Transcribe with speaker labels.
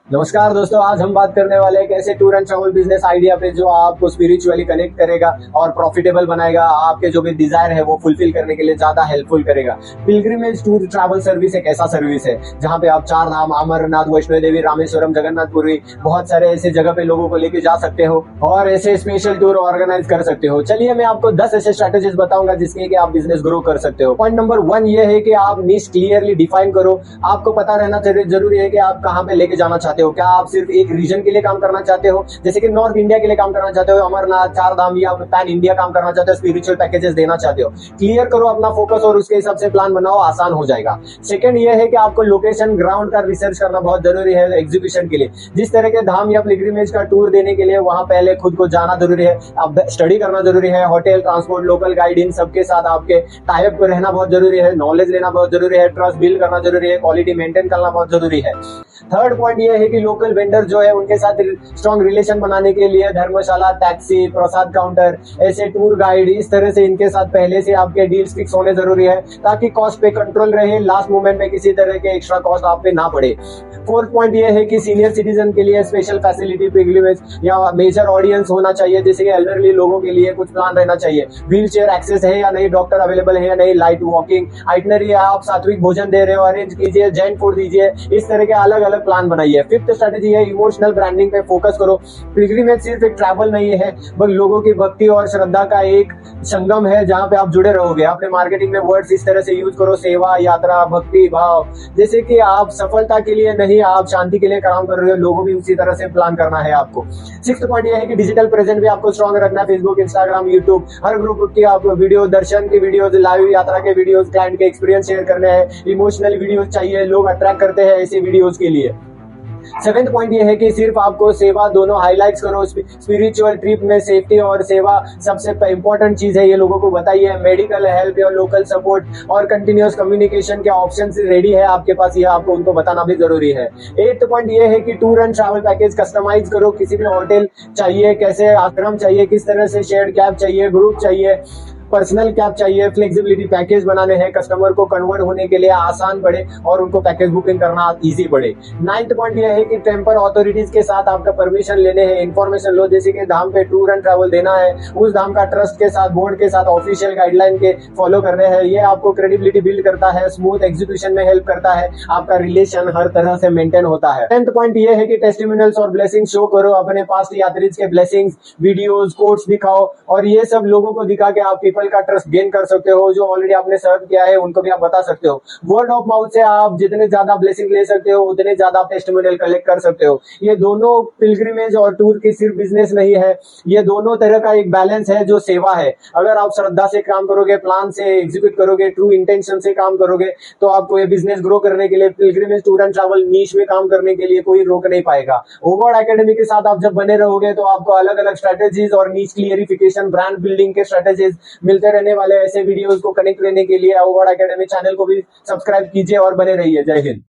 Speaker 1: नमस्कार दोस्तों, आज हम बात करने वाले हैं एक ऐसे tour and travel business idea पे जो आपको स्पिरिचुअली कनेक्ट करेगा और प्रॉफिटेबल बनाएगा। आपके जो भी डिजायर है वो फुलफिल करने के लिए ज्यादा हेल्पफुल करेगा। पिलग्रिमेज टूर ट्रैवल सर्विस एक ऐसा सर्विस है जहाँ पे आप चार धाम, अमरनाथ, वैष्णो देवी, रामेश्वरम, जगन्नाथपुरी, बहुत सारे ऐसे जगह पे लोगों को लेके जा सकते हो और ऐसे स्पेशल टूर ऑर्गेनाइज कर सकते हो। चलिए मैं आपको 10 ऐसे स्ट्रेटेजीज बताऊंगा जिसके कि आप बिजनेस ग्रो कर सकते हो। पॉइंट नंबर 1 ये है कि आप निश क्लियरली डिफाइन करो। आपको पता रहना जरूरी है कि आप कहाँ पे लेके जाना चाहते हो। क्या आप सिर्फ एक रीजन के लिए काम करना चाहते हो, जैसे कि नॉर्थ इंडिया के लिए काम करना चाहते हो, अमरनाथ, चार धाम, या पैन इंडिया काम करना चाहते हो, स्पिरिचुअल पैकेजेस देना चाहते हो। क्लियर करो अपना फोकस और उसके हिसाब से प्लान बनाओ, आसान हो जाएगा। सेकंड ये है कि आपको लोकेशन, ग्राउंड का रिसर्च करना बहुत जरूरी है एग्जीक्यूशन के लिए। जिस तरह के धाम या पिलग्रिमेज का टूर देने के लिए वहां पहले खुद को जाना जरूरी है, अब स्टडी करना जरूरी है। होटल, ट्रांसपोर्ट, लोकल गाइड, इन सबके साथ आपके टाइप को रहना बहुत जरूरी है। नॉलेज लेना बहुत जरूरी है। ट्रस्ट बिल्ड करना जरूरी है। क्वालिटी मेंटेन करना बहुत जरूरी है। थर्ड पॉइंट ये है कि लोकल वेंडर जो है उनके साथ स्ट्रॉन्ग रिलेशन बनाने के लिए धर्मशाला, टैक्सी, प्रसाद काउंटर, ऐसे टूर गाइड, इस तरह से इनके साथ पहले से आपके डील्स फिक्स होने जरूरी है ताकि कॉस्ट पे कंट्रोल रहे। लास्ट मोमेंट में किसी तरह के एक्स्ट्रा कॉस्ट आप पे ना पड़े। फोर्थ पॉइंट ये है कि सीनियर सिटीजन के लिए स्पेशल फैसिलिटी, पिलग्रिमेज या मेजर ऑडियंस होना चाहिए, जैसे कि एल्डरली लोगों के लिए कुछ प्लान रहना चाहिए। व्हील चेयर एक्सेस है या नहीं, डॉक्टर अवेलेबल है या नहीं, लाइट वॉकिंग आइटनरी है, आप सात्विक भोजन दे रहे हो, अरेंज कीजिए, जैन फूड दीजिए। इस तरह के अलग अलग प्लान बनाइए। फिफ्थ स्ट्रेटेजी है इमोशनल ब्रांडिंग पे फोकस करो। पिलग्रिमेज सिर्फ एक ट्रैवल नहीं है, बल्कि लोगों की भक्ति और श्रद्धा का एक संगम है जहां पे आप जुड़े रहोगे। अपने मार्केटिंग में वर्ड्स इस तरह से यूज करो, सेवा, यात्रा, भक्ति भाव, जैसे कि आप सफलता के लिए नहीं, आप शांति के लिए काम कर रहे हो। लोगों भी उसी तरह से प्लान करना है आपको। सिक्स्थ पॉइंट ये है कि डिजिटल प्रेजेंट भी आपको स्ट्रॉन्ग रखना है। फेसबुक, इंस्टाग्राम, यूट्यूब, हर ग्रुप की आप वीडियो, दर्शन की वीडियो, लाइव यात्रा के वीडियो, क्लाइंट के एक्सपीरियंस शेयर करने हैं। इमोशनल वीडियो चाहिए, लोग अट्रैक्ट करते हैं ऐसे वीडियोज के लिए। सेवेंथ पॉइंट ये है कि सिर्फ आपको सेवा दोनों हाईलाइट्स करो। स्पिरिचुअल ट्रिप में सेफ्टी और सेवा सबसे इंपॉर्टेंट चीज है, ये लोगों को बताइए। मेडिकल हेल्प या लोकल सपोर्ट और कंटिन्यूअस कम्युनिकेशन के ऑप्शन रेडी है आपके पास, ये आपको उनको बताना भी जरूरी है। एट्थ पॉइंट ये है कि tour and travel package customize करो। किसी भी होटल चाहिए, कैसे आश्रम चाहिए, किस तरह से शेयर्ड कैब चाहिए, ग्रुप चाहिए, पर्सनल कैब चाहिए, फ्लेक्सिबिलिटी पैकेज बनाने हैं कस्टमर को कन्वर्ट होने के लिए आसान पड़े और उनको पैकेज बुकिंग करना इजी पड़े। नाइन्थ पॉइंट यह है कि टेम्पर अथॉरिटीज के साथ आपका परमिशन लेने हैं, इन्फॉर्मेशन लो, जैसे कि धाम पे टूर एंड ट्रैवल देना है, उस धाम का ट्रस्ट के साथ, बोर्ड के साथ ऑफिशियल गाइडलाइन के फॉलो करने हैं। ये आपको क्रेडिबिलिटी बिल्ड करता है, स्मूथ एग्जीक्यूशन में हेल्प करता है, आपका रिलेशन हर तरह से मेंटेन होता है। 10th पॉइंट ये है कि टेस्टिमोनियल्स और ब्लेसिंग शो करो। अपने पास्ट यात्रीज के ब्लेसिंग्स, वीडियोस, कोट्स दिखाओ और ये सब लोगों को दिखा के आप का ट्रस्ट गेन कर सकते हो। जो ऑलरेडी आपने सर्व किया है उनको भी आप बता सकते हो। वर्ड ऑफ माउथ से आप जितने ज्यादा ब्लेसिंग ले सकते हो उतने ज्यादा आप टेस्टिमोनियल कलेक्ट कर सकते हो। ये दोनों पिलग्रिमेज और टूर की सिर्फ बिजनेस नहीं है, ये दोनों तरह का एक बैलेंस है जो सेवा है। अगर आप श्रद्धा से काम करोगे, प्लान से एग्जीक्यूट करोगे, ट्रू इंटेंशन से काम करोगे तो आपको ये बिजनेस ग्रो करने के लिए, पिलग्रिमेज टूर एंड ट्रैवल नीश में काम करने के लिए कोई रोक नहीं पाएगा। ओवरऑल एकेडमी के साथ आप जब बने रहोगे तो आपको अलग अलग स्ट्रेटेजीज और नीश क्लियरिफिकेशन, ब्रांड बिल्डिंग के स्ट्रेटेजीज मिलते रहने वाले। ऐसे वीडियोस को कनेक्ट रहने के लिए ओवरऑल एकेडमी चैनल को भी सब्सक्राइब कीजिए और बने रहिए। जय हिंद।